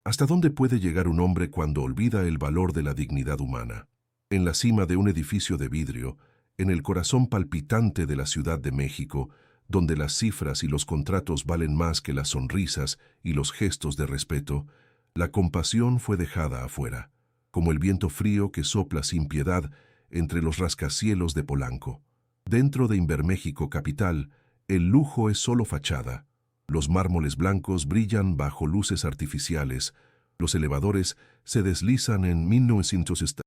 ¿Hasta dónde puede llegar un hombre cuando olvida el valor de la dignidad humana? En la cima de un edificio de vidrio, en el corazón palpitante de la Ciudad de México, donde las cifras y los contratos valen más que las sonrisas y los gestos de respeto, la compasión fue dejada afuera, como el viento frío que sopla sin piedad entre los rascacielos de Polanco. Dentro de Inverméxico capital, el lujo es solo fachada. Los mármoles blancos brillan bajo luces artificiales, los elevadores se deslizan en 1900.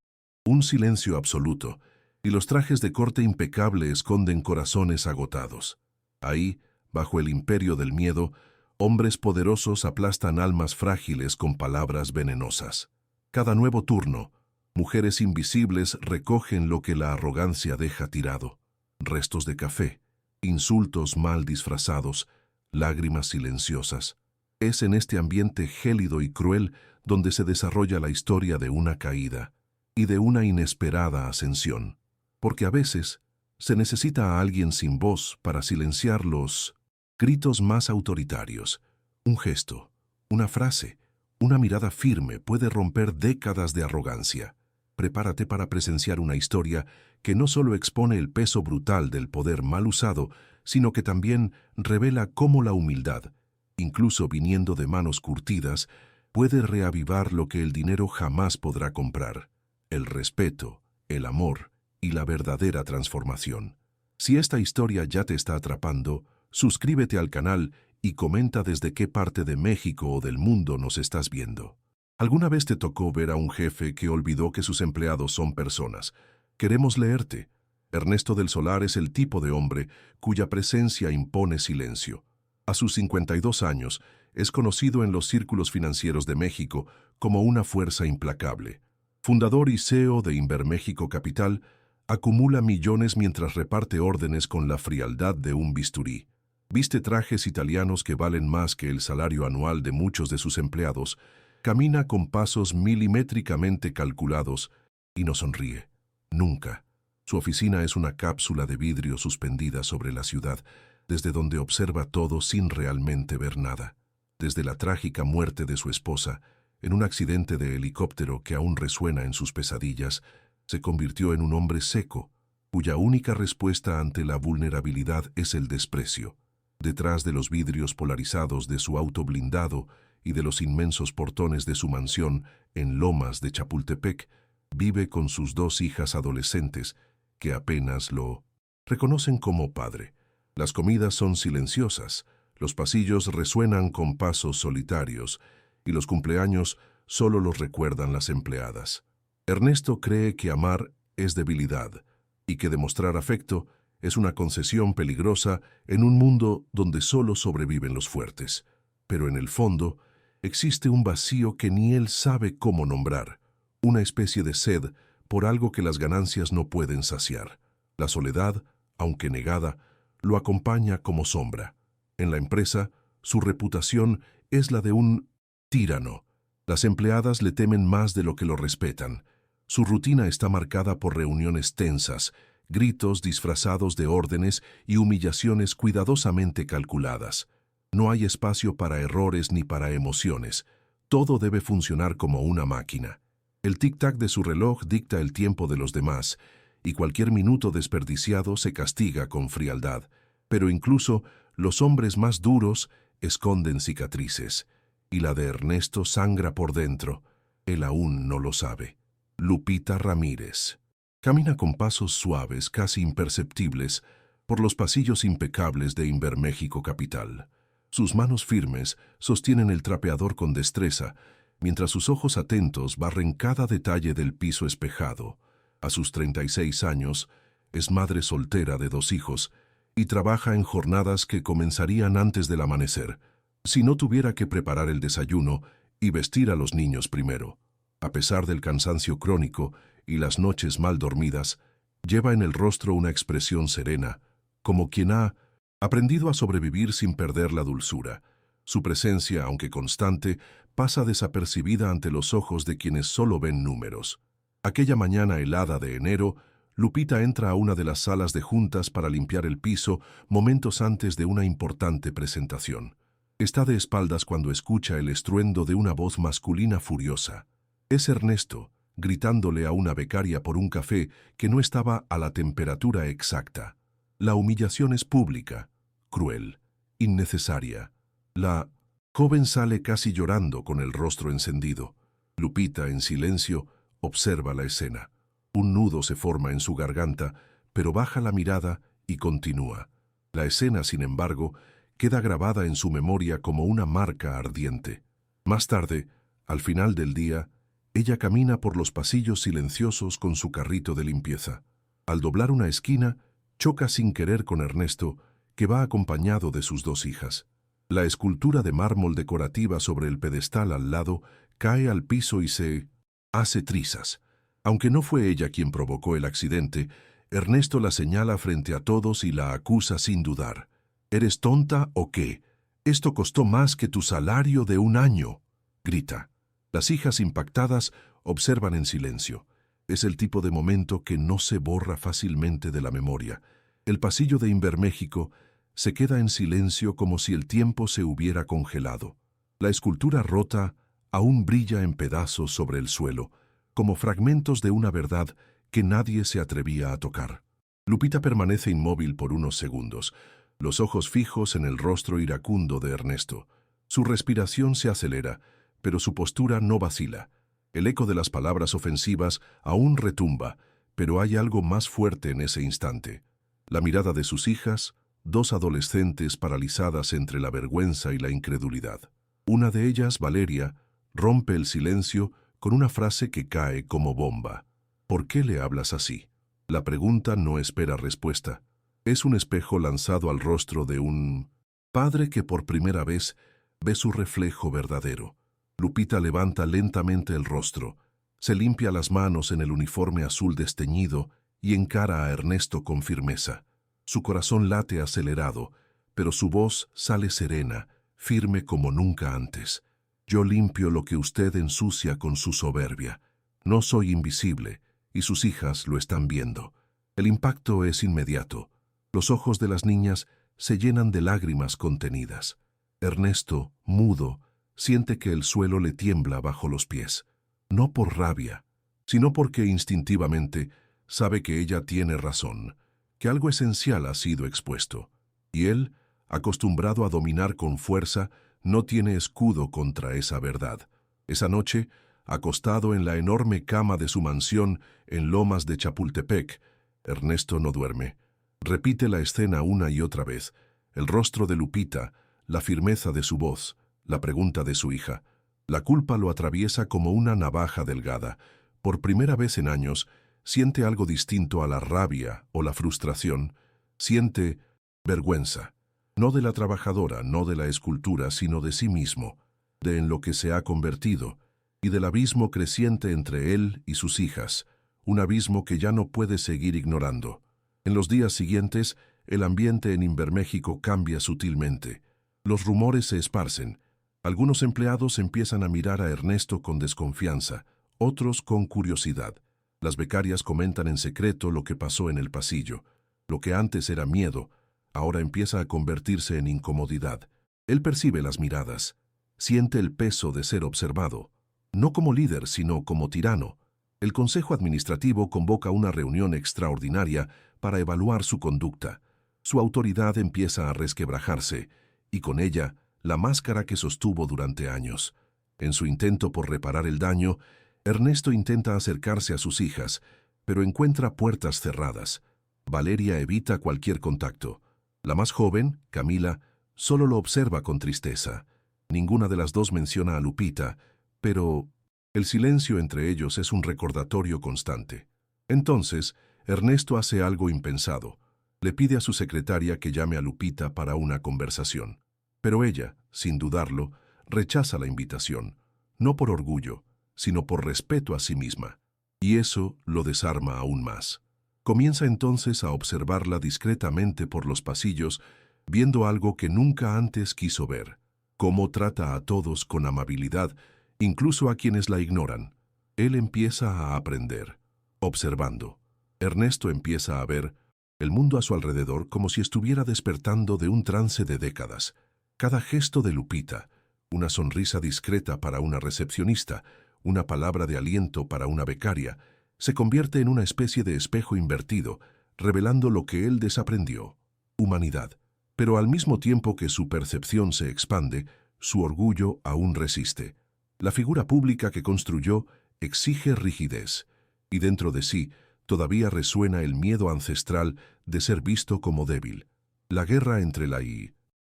Un silencio absoluto, y los trajes de corte impecable esconden corazones agotados. Ahí, bajo el imperio del miedo, hombres poderosos aplastan almas frágiles con palabras venenosas. Cada nuevo turno, mujeres invisibles recogen lo que la arrogancia deja tirado. Restos de café, insultos mal disfrazados, lágrimas silenciosas. Es en este ambiente gélido y cruel donde se desarrolla la historia de una caída y de una inesperada ascensión. Porque a veces se necesita a alguien sin voz para silenciar los gritos más autoritarios. Un gesto, una frase, una mirada firme puede romper décadas de arrogancia. Prepárate para presenciar una historia que no solo expone el peso brutal del poder mal usado, sino que también revela cómo la humildad, incluso viniendo de manos curtidas, puede reavivar lo que el dinero jamás podrá comprar: el respeto, el amor y la verdadera transformación. Si esta historia ya te está atrapando, suscríbete al canal y comenta desde qué parte de México o del mundo nos estás viendo. ¿Alguna vez te tocó ver a un jefe que olvidó que sus empleados son personas? Queremos leerte. Ernesto del Solar es el tipo de hombre cuya presencia impone silencio. A sus 52 años, es conocido en los círculos financieros de México como una fuerza implacable. Fundador y CEO de Inverméxico Capital, acumula millones mientras reparte órdenes con la frialdad de un bisturí. Viste trajes italianos que valen más que el salario anual de muchos de sus empleados, camina con pasos milimétricamente calculados y no sonríe. Nunca. Su oficina es una cápsula de vidrio suspendida sobre la ciudad, desde donde observa todo sin realmente ver nada. Desde la trágica muerte de su esposa, en un accidente de helicóptero que aún resuena en sus pesadillas, se convirtió en un hombre seco, cuya única respuesta ante la vulnerabilidad es el desprecio. Detrás de los vidrios polarizados de su auto blindado y de los inmensos portones de su mansión en Lomas de Chapultepec, vive con sus 2 hijas adolescentes, que apenas lo reconocen como padre. Las comidas son silenciosas, los pasillos resuenan con pasos solitarios, y los cumpleaños solo los recuerdan las empleadas. Ernesto cree que amar es debilidad, y que demostrar afecto es una concesión peligrosa en un mundo donde solo sobreviven los fuertes. Pero en el fondo, existe un vacío que ni él sabe cómo nombrar, una especie de sed por algo que las ganancias no pueden saciar. La soledad, aunque negada, lo acompaña como sombra. En la empresa, su reputación es la de un tirano. Las empleadas le temen más de lo que lo respetan. Su rutina está marcada por reuniones tensas, gritos disfrazados de órdenes y humillaciones cuidadosamente calculadas. No hay espacio para errores ni para emociones. Todo debe funcionar como una máquina. El tic-tac de su reloj dicta el tiempo de los demás, y cualquier minuto desperdiciado se castiga con frialdad. Pero incluso los hombres más duros esconden cicatrices, y la de Ernesto sangra por dentro. Él aún no lo sabe. Lupita Ramírez camina con pasos suaves, casi imperceptibles, por los pasillos impecables de Inverméxico Capital. Sus manos firmes sostienen el trapeador con destreza, mientras sus ojos atentos barren cada detalle del piso espejado. A sus 36 años, es madre soltera de 2 hijos y trabaja en jornadas que comenzarían antes del amanecer, si no tuviera que preparar el desayuno y vestir a los niños primero. A pesar del cansancio crónico y las noches mal dormidas, lleva en el rostro una expresión serena, como quien ha aprendido a sobrevivir sin perder la dulzura. Su presencia, aunque constante, pasa desapercibida ante los ojos de quienes solo ven números. Aquella mañana helada de enero, Lupita entra a una de las salas de juntas para limpiar el piso momentos antes de una importante presentación. Está de espaldas cuando escucha el estruendo de una voz masculina furiosa. Es Ernesto, gritándole a una becaria por un café que no estaba a la temperatura exacta. La humillación es pública, cruel, innecesaria. La joven sale casi llorando con el rostro encendido. Lupita, en silencio, observa la escena. Un nudo se forma en su garganta, pero baja la mirada y continúa. La escena, sin embargo, queda grabada en su memoria como una marca ardiente. Más tarde, al final del día, ella camina por los pasillos silenciosos con su carrito de limpieza. Al doblar una esquina, choca sin querer con Ernesto, que va acompañado de sus dos hijas. La escultura de mármol decorativa sobre el pedestal al lado cae al piso y se hace trizas. Aunque no fue ella quien provocó el accidente, Ernesto la señala frente a todos y la acusa sin dudar. ¿Eres tonta o qué? Esto costó más que tu salario de un año, grita. Las hijas impactadas observan en silencio. Es el tipo de momento que no se borra fácilmente de la memoria. El pasillo de Inverméxico se queda en silencio como si el tiempo se hubiera congelado. La escultura rota aún brilla en pedazos sobre el suelo, como fragmentos de una verdad que nadie se atrevía a tocar. Lupita permanece inmóvil por unos segundos, los ojos fijos en el rostro iracundo de Ernesto. Su respiración se acelera, pero su postura no vacila. El eco de las palabras ofensivas aún retumba, pero hay algo más fuerte en ese instante. La mirada de sus hijas, dos adolescentes paralizadas entre la vergüenza y la incredulidad. Una de ellas, Valeria, rompe el silencio con una frase que cae como bomba. ¿Por qué le hablas así? La pregunta no espera respuesta. Es un espejo lanzado al rostro de un padre que por primera vez ve su reflejo verdadero. Lupita levanta lentamente el rostro, se limpia las manos en el uniforme azul desteñido y encara a Ernesto con firmeza. Su corazón late acelerado, pero su voz sale serena, firme como nunca antes. Yo limpio lo que usted ensucia con su soberbia. No soy invisible, y sus hijas lo están viendo. El impacto es inmediato. Los ojos de las niñas se llenan de lágrimas contenidas. Ernesto, mudo, siente que el suelo le tiembla bajo los pies. No por rabia, sino porque instintivamente sabe que ella tiene razón, que algo esencial ha sido expuesto. Y él, acostumbrado a dominar con fuerza, no tiene escudo contra esa verdad. Esa noche, acostado en la enorme cama de su mansión en Lomas de Chapultepec, Ernesto no duerme. Repite la escena una y otra vez, el rostro de Lupita, la firmeza de su voz, la pregunta de su hija. La culpa lo atraviesa como una navaja delgada. Por primera vez en años, siente algo distinto a la rabia o la frustración. Siente vergüenza, no de la trabajadora, no de la escultura, sino de sí mismo, de en lo que se ha convertido, y del abismo creciente entre él y sus hijas, un abismo que ya no puede seguir ignorando. En los días siguientes, el ambiente en Inverméxico cambia sutilmente. Los rumores se esparcen. Algunos empleados empiezan a mirar a Ernesto con desconfianza, otros con curiosidad. Las becarias comentan en secreto lo que pasó en el pasillo. Lo que antes era miedo, ahora empieza a convertirse en incomodidad. Él percibe las miradas, siente el peso de ser observado, no como líder, sino como tirano. El Consejo Administrativo convoca una reunión extraordinaria para evaluar su conducta. Su autoridad empieza a resquebrajarse, y con ella, la máscara que sostuvo durante años. En su intento por reparar el daño, Ernesto intenta acercarse a sus hijas, pero encuentra puertas cerradas. Valeria evita cualquier contacto. La más joven, Camila, solo lo observa con tristeza. Ninguna de las dos menciona a Lupita, pero el silencio entre ellos es un recordatorio constante. Entonces, Ernesto hace algo impensado. Le pide a su secretaria que llame a Lupita para una conversación. Pero ella, sin dudarlo, rechaza la invitación, no por orgullo, sino por respeto a sí misma. Y eso lo desarma aún más. Comienza entonces a observarla discretamente por los pasillos, viendo algo que nunca antes quiso ver. Cómo trata a todos con amabilidad, incluso a quienes la ignoran. Él empieza a aprender, observando. Ernesto empieza a ver el mundo a su alrededor como si estuviera despertando de un trance de décadas. Cada gesto de Lupita, una sonrisa discreta para una recepcionista, una palabra de aliento para una becaria, se convierte en una especie de espejo invertido, revelando lo que él desaprendió: humanidad. Pero al mismo tiempo que su percepción se expande, su orgullo aún resiste. La figura pública que construyó exige rigidez, y dentro de sí todavía resuena el miedo ancestral de ser visto como débil. La guerra entre la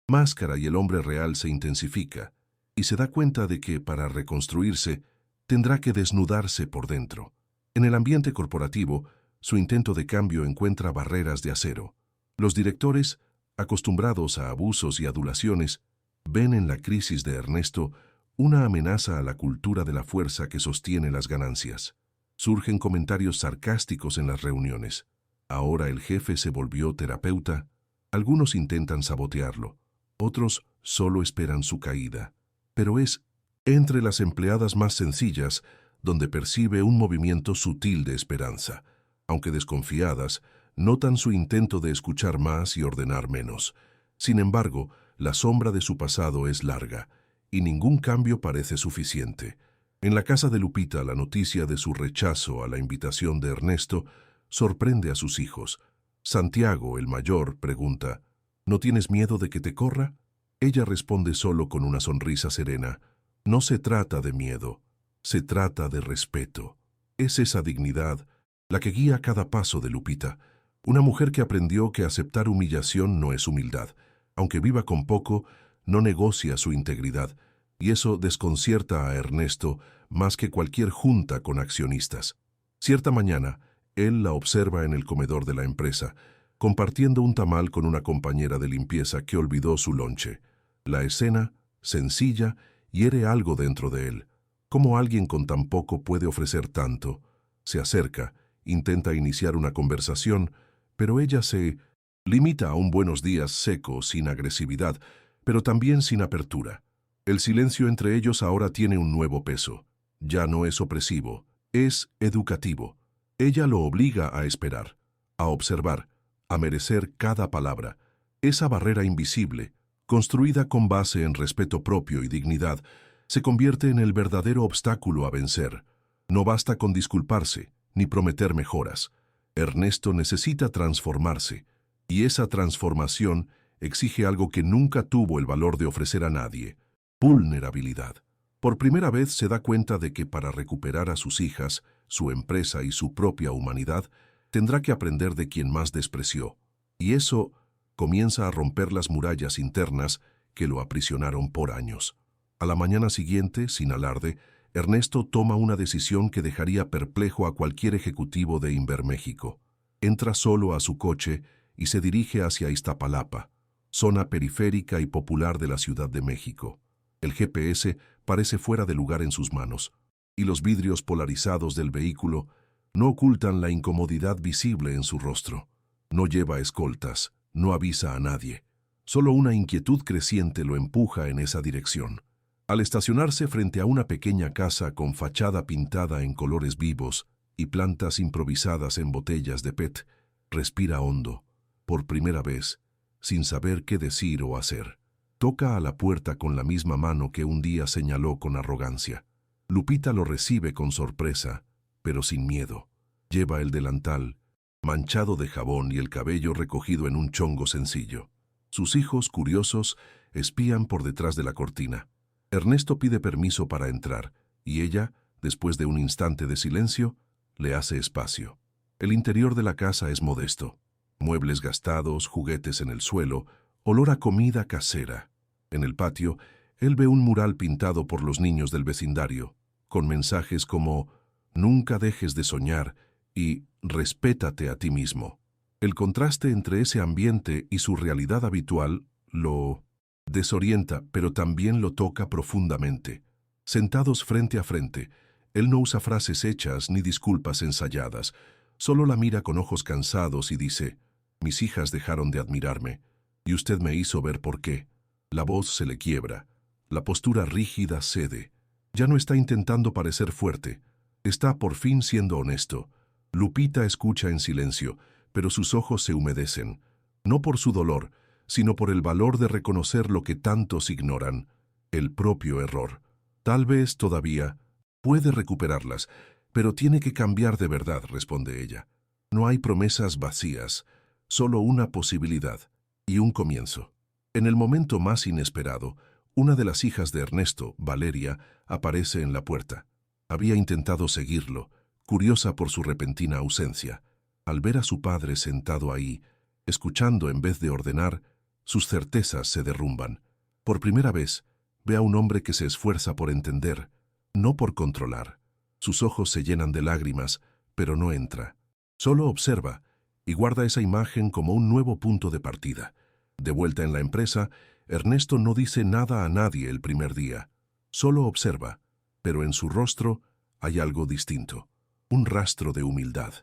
máscara y el hombre real se intensifica, y se da cuenta de que, para reconstruirse, tendrá que desnudarse por dentro. En el ambiente corporativo, su intento de cambio encuentra barreras de acero. Los directores, acostumbrados a abusos y adulaciones, ven en la crisis de Ernesto una amenaza a la cultura de la fuerza que sostiene las ganancias. Surgen comentarios sarcásticos en las reuniones. Ahora el jefe se volvió terapeuta. Algunos intentan sabotearlo, otros solo esperan su caída. Pero es entre las empleadas más sencillas donde percibe un movimiento sutil de esperanza. Aunque desconfiadas, notan su intento de escuchar más y ordenar menos. Sin embargo, la sombra de su pasado es larga, y ningún cambio parece suficiente. En la casa de Lupita, la noticia de su rechazo a la invitación de Ernesto sorprende a sus hijos. Santiago, el mayor, pregunta: ¿No tienes miedo de que te corra? Ella responde solo con una sonrisa serena: no se trata de miedo, se trata de respeto. Es esa dignidad la que guía cada paso de Lupita, una mujer que aprendió que aceptar humillación no es humildad. Aunque viva con poco, no negocia su integridad, y eso desconcierta a Ernesto más que cualquier junta con accionistas. Cierta mañana, él la observa en el comedor de la empresa, compartiendo un tamal con una compañera de limpieza que olvidó su lonche. La escena, sencilla, hiere algo dentro de él. ¿Cómo alguien con tan poco puede ofrecer tanto? Se acerca, intenta iniciar una conversación, pero ella se limita a un buenos días seco, sin agresividad, pero también sin apertura. El silencio entre ellos ahora tiene un nuevo peso. Ya no es opresivo, es educativo. Ella lo obliga a esperar, a observar, a merecer cada palabra. Esa barrera invisible, construida con base en respeto propio y dignidad, se convierte en el verdadero obstáculo a vencer. No basta con disculparse, ni prometer mejoras. Ernesto necesita transformarse, y esa transformación exige algo que nunca tuvo el valor de ofrecer a nadie: vulnerabilidad. Por primera vez se da cuenta de que para recuperar a sus hijas, su empresa y su propia humanidad, tendrá que aprender de quien más despreció. Y eso comienza a romper las murallas internas que lo aprisionaron por años. A la mañana siguiente, sin alarde, Ernesto toma una decisión que dejaría perplejo a cualquier ejecutivo de Inverméxico. Entra solo a su coche y se dirige hacia Iztapalapa, zona periférica y popular de la Ciudad de México. El GPS parece fuera de lugar en sus manos, y los vidrios polarizados del vehículo no ocultan la incomodidad visible en su rostro. No lleva escoltas, no avisa a nadie. Solo una inquietud creciente lo empuja en esa dirección. Al estacionarse frente a una pequeña casa con fachada pintada en colores vivos y plantas improvisadas en botellas de PET, respira hondo, por primera vez, sin saber qué decir o hacer. Toca a la puerta con la misma mano que un día señaló con arrogancia. Lupita lo recibe con sorpresa, pero sin miedo. Lleva el delantal, manchado de jabón, y el cabello recogido en un chongo sencillo. Sus hijos, curiosos, espían por detrás de la cortina. Ernesto pide permiso para entrar, y ella, después de un instante de silencio, le hace espacio. El interior de la casa es modesto. Muebles gastados, juguetes en el suelo, olor a comida casera. En el patio, él ve un mural pintado por los niños del vecindario, con mensajes como «Nunca dejes de soñar» y «Respétate a ti mismo». El contraste entre ese ambiente y su realidad habitual lo desorienta, pero también lo toca profundamente. Sentados frente a frente, él no usa frases hechas ni disculpas ensayadas, solo la mira con ojos cansados y dice: «Mis hijas dejaron de admirarme, y usted me hizo ver por qué». La voz se le quiebra, la postura rígida cede. Ya no está intentando parecer fuerte, está por fin siendo honesto. Lupita escucha en silencio, pero sus ojos se humedecen, no por su dolor, sino por el valor de reconocer lo que tantos ignoran, el propio error. Tal vez todavía puede recuperarlas, pero tiene que cambiar de verdad, responde ella. No hay promesas vacías, solo una posibilidad y un comienzo. En el momento más inesperado, una de las hijas de Ernesto, Valeria, aparece en la puerta. Había intentado seguirlo, curiosa por su repentina ausencia. Al ver a su padre sentado ahí, escuchando en vez de ordenar, sus certezas se derrumban. Por primera vez, ve a un hombre que se esfuerza por entender, no por controlar. Sus ojos se llenan de lágrimas, pero no entra. Solo observa y guarda esa imagen como un nuevo punto de partida. De vuelta en la empresa, Ernesto no dice nada a nadie el primer día. Solo observa, pero en su rostro hay algo distinto. Un rastro de humildad.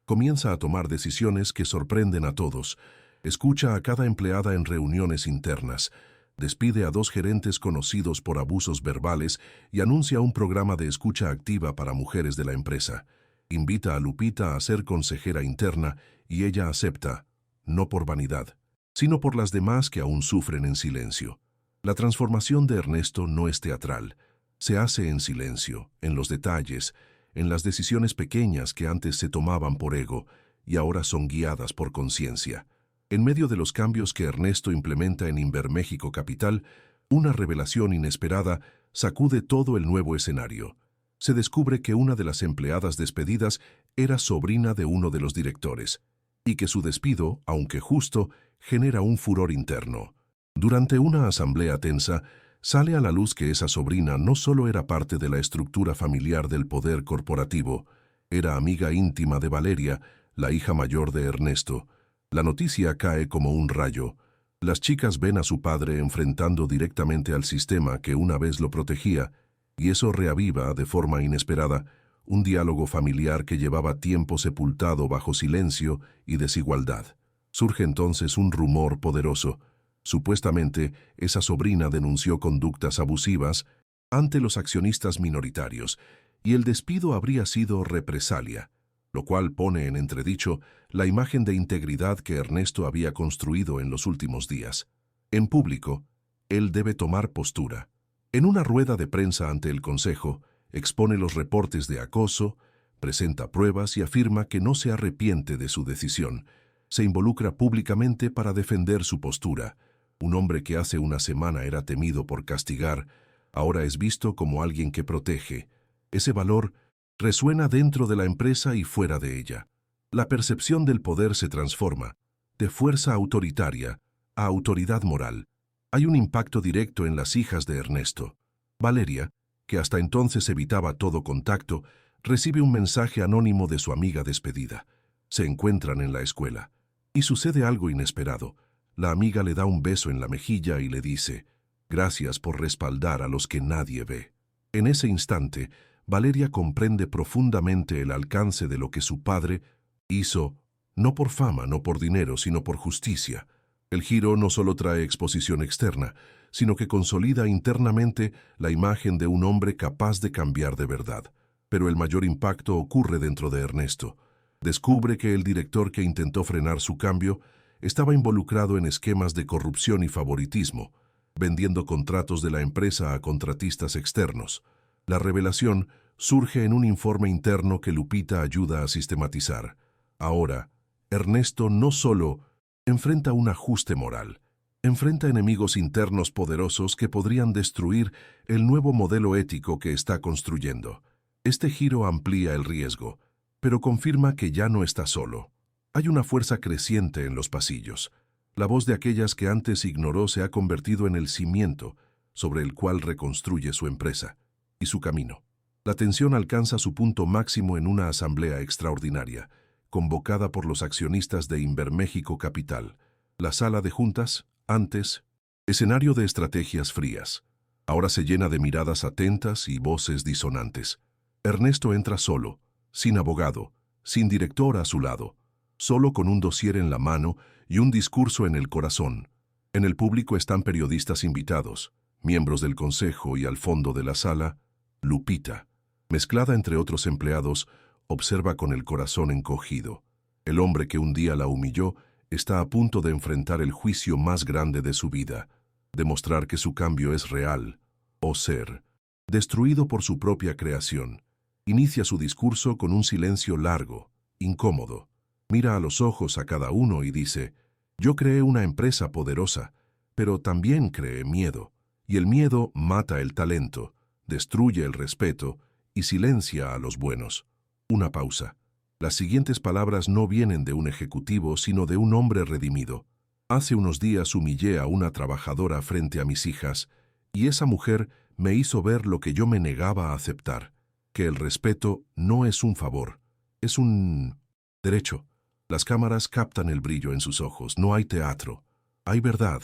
Comienza a tomar decisiones que sorprenden a todos. Escucha a cada empleada en reuniones internas. Despide a 2 gerentes conocidos por abusos verbales y anuncia un programa de escucha activa para mujeres de la empresa. Invita a Lupita a ser consejera interna y ella acepta, no por vanidad, sino por las demás que aún sufren en silencio. La transformación de Ernesto no es teatral. Se hace en silencio, en los detalles, en las decisiones pequeñas que antes se tomaban por ego y ahora son guiadas por conciencia. En medio de los cambios que Ernesto implementa en Inverméxico Capital, una revelación inesperada sacude todo el nuevo escenario. Se descubre que una de las empleadas despedidas era sobrina de uno de los directores, y que su despido, aunque justo, genera un furor interno. Durante una asamblea tensa, sale a la luz que esa sobrina no solo era parte de la estructura familiar del poder corporativo, era amiga íntima de Valeria, la hija mayor de Ernesto. La noticia cae como un rayo. Las chicas ven a su padre enfrentando directamente al sistema que una vez lo protegía, y eso reaviva, de forma inesperada, un diálogo familiar que llevaba tiempo sepultado bajo silencio y desigualdad. Surge entonces un rumor poderoso. Supuestamente, esa sobrina denunció conductas abusivas ante los accionistas minoritarios, y el despido habría sido represalia, lo cual pone en entredicho la imagen de integridad que Ernesto había construido en los últimos días. En público, él debe tomar postura. En una rueda de prensa ante el Consejo, expone los reportes de acoso, presenta pruebas y afirma que no se arrepiente de su decisión. Se involucra públicamente para defender su postura. Un hombre que hace una semana era temido por castigar, ahora es visto como alguien que protege. Ese valor resuena dentro de la empresa y fuera de ella. La percepción del poder se transforma, de fuerza autoritaria a autoridad moral. Hay un impacto directo en las hijas de Ernesto. Valeria, que hasta entonces evitaba todo contacto, recibe un mensaje anónimo de su amiga despedida. Se encuentran en la escuela. Y sucede algo inesperado. La amiga le da un beso en la mejilla y le dice, «Gracias por respaldar a los que nadie ve». En ese instante, Valeria comprende profundamente el alcance de lo que su padre hizo, no por fama, no por dinero, sino por justicia. El giro no solo trae exposición externa, sino que consolida internamente la imagen de un hombre capaz de cambiar de verdad. Pero el mayor impacto ocurre dentro de Ernesto. Descubre que el director que intentó frenar su cambio estaba involucrado en esquemas de corrupción y favoritismo, vendiendo contratos de la empresa a contratistas externos. La revelación surge en un informe interno que Lupita ayuda a sistematizar. Ahora, Ernesto no solo enfrenta un ajuste moral, enfrenta enemigos internos poderosos que podrían destruir el nuevo modelo ético que está construyendo. Este giro amplía el riesgo, pero confirma que ya no está solo. Hay una fuerza creciente en los pasillos. La voz de aquellas que antes ignoró se ha convertido en el cimiento sobre el cual reconstruye su empresa y su camino. La tensión alcanza su punto máximo en una asamblea extraordinaria, convocada por los accionistas de Inverméxico Capital. La sala de juntas, antes, escenario de estrategias frías, ahora se llena de miradas atentas y voces disonantes. Ernesto entra solo, sin abogado, sin director a su lado, solo con un dossier en la mano y un discurso en el corazón. En el público están periodistas invitados, miembros del consejo y al fondo de la sala, Lupita, mezclada entre otros empleados, observa con el corazón encogido. El hombre que un día la humilló Está a punto de enfrentar el juicio más grande de su vida, demostrar que su cambio es real, o ser destruido por su propia creación. Inicia su discurso con un silencio largo, incómodo. Mira a los ojos a cada uno y dice: yo creé una empresa poderosa, pero también creé miedo, y el miedo mata el talento, destruye el respeto y silencia a los buenos. Una pausa. Las siguientes palabras no vienen de un ejecutivo, sino de un hombre redimido. Hace unos días humillé a una trabajadora frente a mis hijas, y esa mujer me hizo ver lo que yo me negaba a aceptar, que el respeto no es un favor, es un derecho. Las cámaras captan el brillo en sus ojos, no hay teatro, hay verdad.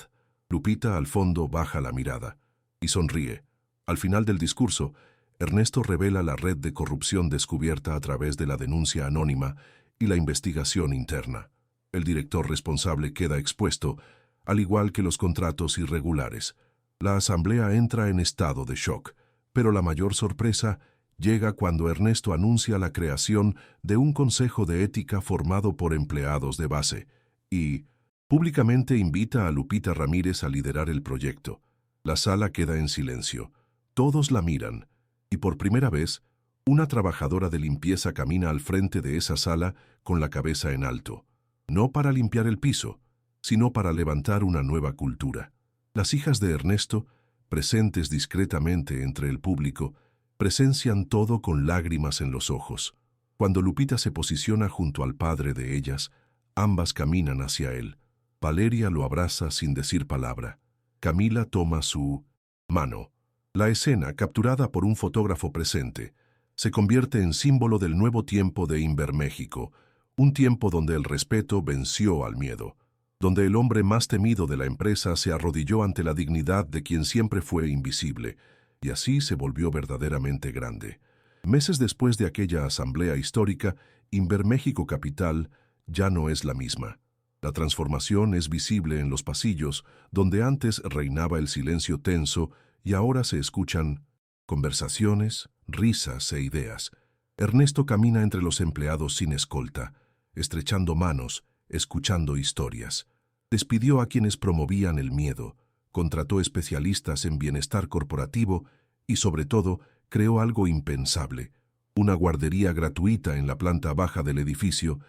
Lupita al fondo baja la mirada y sonríe. Al final del discurso, Ernesto revela la red de corrupción descubierta a través de la denuncia anónima y la investigación interna. El director responsable queda expuesto, al igual que los contratos irregulares. La asamblea entra en estado de shock, pero la mayor sorpresa llega cuando Ernesto anuncia la creación de un consejo de ética formado por empleados de base y públicamente invita a Lupita Ramírez a liderar el proyecto. La sala queda en silencio. Todos la miran, y por primera vez, una trabajadora de limpieza camina al frente de esa sala con la cabeza en alto. No para limpiar el piso, sino para levantar una nueva cultura. Las hijas de Ernesto, presentes discretamente entre el público, presencian todo con lágrimas en los ojos. Cuando Lupita se posiciona junto al padre de ellas, ambas caminan hacia él. Valeria lo abraza sin decir palabra. Camila toma su mano. La escena, capturada por un fotógrafo presente, se convierte en símbolo del nuevo tiempo de Inverméxico, un tiempo donde el respeto venció al miedo, donde el hombre más temido de la empresa se arrodilló ante la dignidad de quien siempre fue invisible, y así se volvió verdaderamente grande. Meses después de aquella asamblea histórica, Inverméxico Capital ya no es la misma. La transformación es visible en los pasillos, donde antes reinaba el silencio tenso y ahora se escuchan conversaciones, risas e ideas. Ernesto camina entre los empleados sin escolta, estrechando manos, escuchando historias. Despidió a quienes promovían el miedo, contrató especialistas en bienestar corporativo y, sobre todo, creó algo impensable, una guardería gratuita en la planta baja del edificio,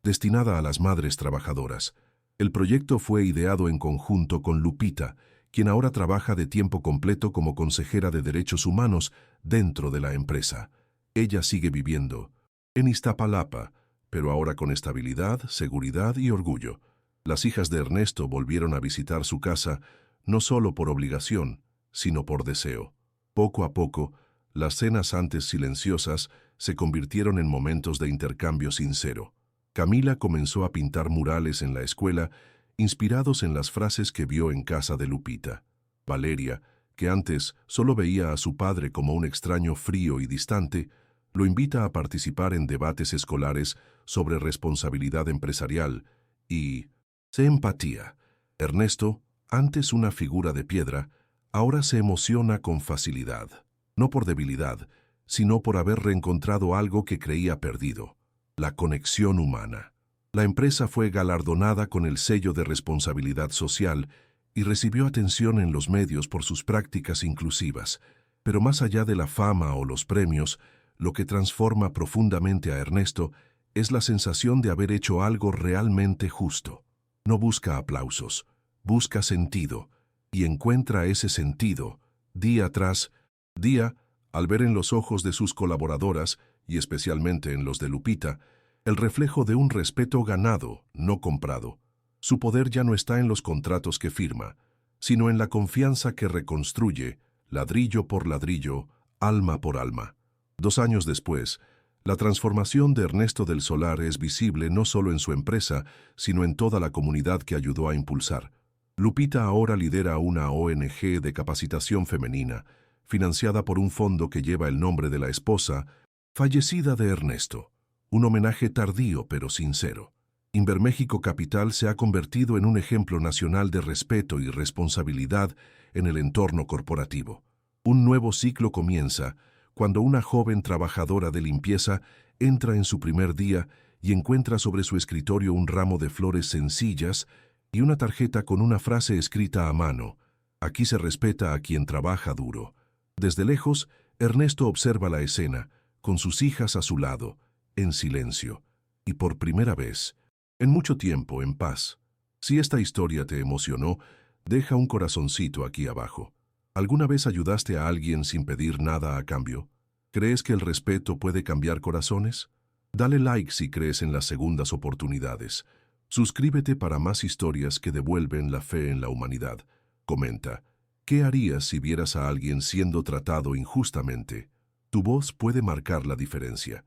destinada a las madres trabajadoras. El proyecto fue ideado en conjunto con Lupita, quien ahora trabaja de tiempo completo como consejera de derechos humanos dentro de la empresa. Ella sigue viviendo en Iztapalapa, pero ahora con estabilidad, seguridad y orgullo. Las hijas de Ernesto volvieron a visitar su casa, no solo por obligación, sino por deseo. Poco a poco, las cenas antes silenciosas se convirtieron en momentos de intercambio sincero. Camila comenzó a pintar murales en la escuela, inspirados en las frases que vio en casa de Lupita. Valeria, que antes solo veía a su padre como un extraño frío y distante, lo invita a participar en debates escolares sobre responsabilidad empresarial y se empatía. Ernesto, antes una figura de piedra, ahora se emociona con facilidad, no por debilidad, sino por haber reencontrado algo que creía perdido: la conexión humana. La empresa fue galardonada con el sello de responsabilidad social y recibió atención en los medios por sus prácticas inclusivas. Pero más allá de la fama o los premios, lo que transforma profundamente a Ernesto es la sensación de haber hecho algo realmente justo. No busca aplausos, busca sentido, y encuentra ese sentido, día tras día, al ver en los ojos de sus colaboradoras, y especialmente en los de Lupita, el reflejo de un respeto ganado, no comprado. Su poder ya no está en los contratos que firma, sino en la confianza que reconstruye, ladrillo por ladrillo, alma por alma. 2 años después, la transformación de Ernesto del Solar es visible no solo en su empresa, sino en toda la comunidad que ayudó a impulsar. Lupita ahora lidera una ONG de capacitación femenina, financiada por un fondo que lleva el nombre de la esposa fallecida de Ernesto. Un homenaje tardío pero sincero. Inverméxico Capital se ha convertido en un ejemplo nacional de respeto y responsabilidad en el entorno corporativo. Un nuevo ciclo comienza cuando una joven trabajadora de limpieza entra en su primer día y encuentra sobre su escritorio un ramo de flores sencillas y una tarjeta con una frase escrita a mano: «Aquí se respeta a quien trabaja duro». Desde lejos, Ernesto observa la escena, con sus hijas a su lado, en silencio, y por primera vez, en mucho tiempo, en paz. Si esta historia te emocionó, deja un corazoncito aquí abajo. ¿Alguna vez ayudaste a alguien sin pedir nada a cambio? ¿Crees que el respeto puede cambiar corazones? Dale like si crees en las segundas oportunidades. Suscríbete para más historias que devuelven la fe en la humanidad. Comenta: ¿qué harías si vieras a alguien siendo tratado injustamente? Tu voz puede marcar la diferencia.